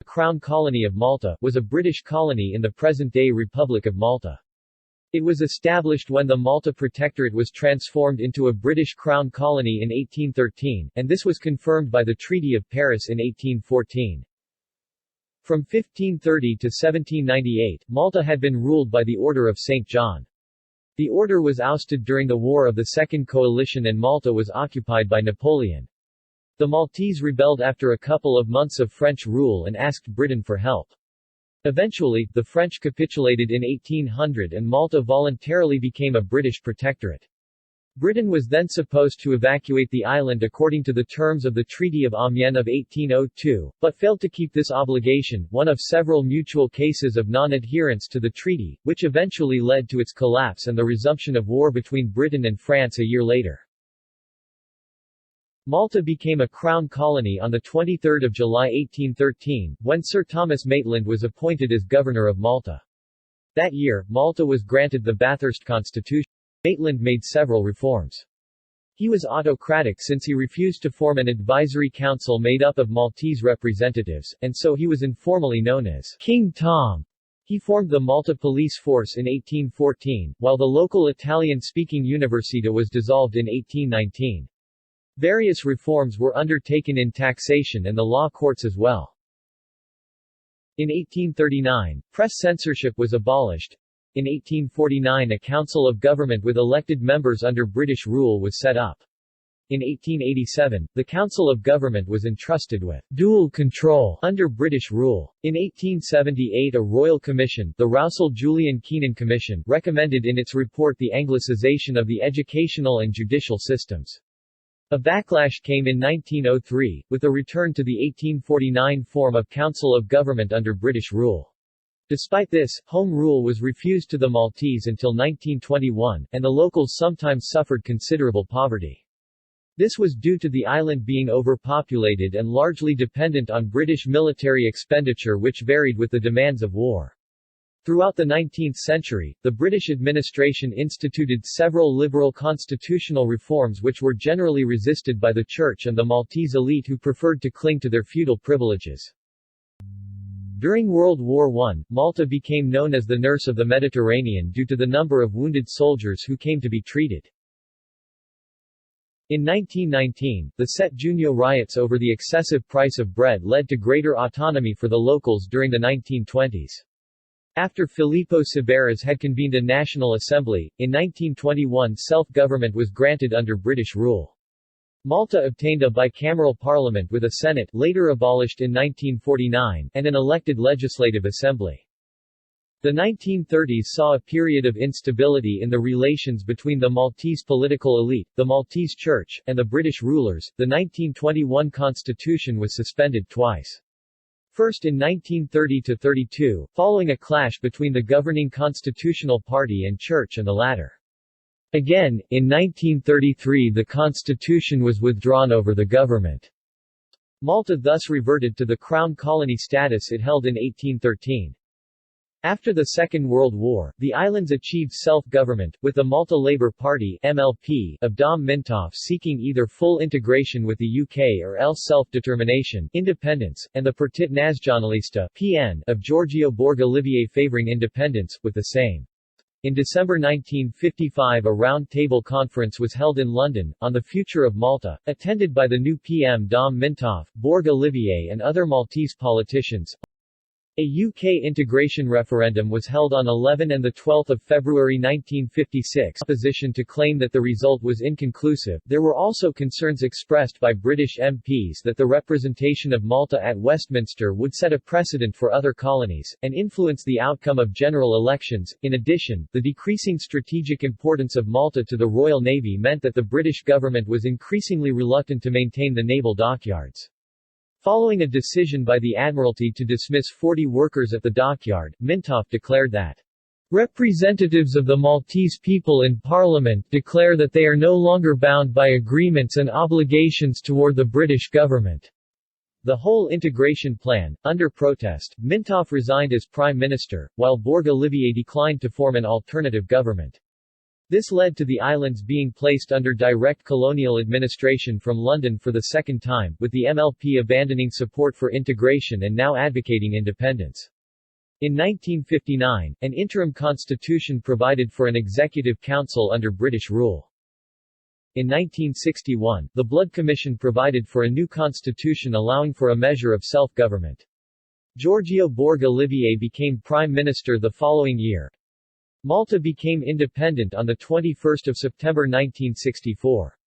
Crown Colony of Malta, was a British colony in the present-day Republic of Malta. It was established when the Malta Protectorate was transformed into a British Crown colony in 1813, and this was confirmed by the Treaty of Paris in 1814. From 1530 to 1798, Malta had been ruled by the Order of St. John. The order was ousted during the War of the Second Coalition and Malta was occupied by Napoleon. The Maltese rebelled after a couple of months of French rule and asked Britain for help. Eventually, the French capitulated in 1800 and Malta voluntarily became a British protectorate. Britain was then supposed to evacuate the island according to the terms of the Treaty of Amiens of 1802, but failed to keep this obligation, one of several mutual cases of non-adherence to the treaty, which eventually led to its collapse and the resumption of war between Britain and France a year later. Malta became a Crown colony on 23 July 1813, when Sir Thomas Maitland was appointed as Governor of Malta. That year, Malta was granted the Bathurst Constitution. Maitland made several reforms. He was autocratic since he refused to form an advisory council made up of Maltese representatives, and so he was informally known as King Tom. He formed the Malta Police Force in 1814, while the local Italian-speaking Università was dissolved in 1819. Various reforms were undertaken in taxation and the law courts as well. In 1839, press censorship was abolished. In 1849 a council of government with elected members under British rule was set up. In 1887, the Council of Government was entrusted with dual control under British rule. In 1878 a royal commission, the Roussel-Julian-Keenan Commission, recommended in its report the Anglicization of the educational and judicial systems. A backlash came in 1903, with a return to the 1849 form of Council of Government under British rule. Despite this, home rule was refused to the Maltese until 1921, and the locals sometimes suffered considerable poverty. This was due to the island being overpopulated and largely dependent on British military expenditure which varied with the demands of war. Throughout the 19th century, the British administration instituted several liberal constitutional reforms which were generally resisted by the Church and the Maltese elite who preferred to cling to their feudal privileges. During World War I, Malta became known as the Nurse of the Mediterranean due to the number of wounded soldiers who came to be treated. In 1919, the Set Junio riots over the excessive price of bread led to greater autonomy for the locals during the 1920s. After Filippo Siberras had convened a National Assembly, in 1921 self-government was granted under British rule. Malta obtained a bicameral parliament with a Senate, later abolished in 1949, and an elected legislative assembly. The 1930s saw a period of instability in the relations between the Maltese political elite, the Maltese Church, and the British rulers. The 1921 constitution was suspended twice. First in 1930–32, following a clash between the governing Constitutional Party and Church and the latter. Again, in 1933 the constitution was withdrawn over the government. Malta thus reverted to the Crown colony status it held in 1813. After the Second World War, the islands achieved self-government, with the Malta Labour Party (MLP) of Dom Mintoff seeking either full integration with the UK or else self-determination independence, and the Partit Naționalista (PN) of Giorgio Borg-Olivier favouring independence, with the same. In December 1955 a round-table conference was held in London, on the future of Malta, attended by the new PM Dom Mintoff, Borg-Olivier and other Maltese politicians. A UK integration referendum was held on 11 and 12 February 1956. Opposition to claim that the result was inconclusive. There were also concerns expressed by British MPs that the representation of Malta at Westminster would set a precedent for other colonies, and influence the outcome of general elections. In addition, the decreasing strategic importance of Malta to the Royal Navy meant that the British government was increasingly reluctant to maintain the naval dockyards. Following a decision by the Admiralty to dismiss 40 workers at the dockyard, Mintoff declared that representatives of the Maltese people in Parliament declare that they are no longer bound by agreements and obligations toward the British government. The whole integration plan, under protest, Mintoff resigned as Prime Minister, while Borg-Olivier declined to form an alternative government. This led to the islands being placed under direct colonial administration from London for the second time, with the MLP abandoning support for integration and now advocating independence. In 1959, an interim constitution provided for an executive council under British rule. In 1961, the Blood Commission provided for a new constitution allowing for a measure of self-government. Giorgio Borg-Olivier became prime minister the following year. Malta became independent on 21 September 1964.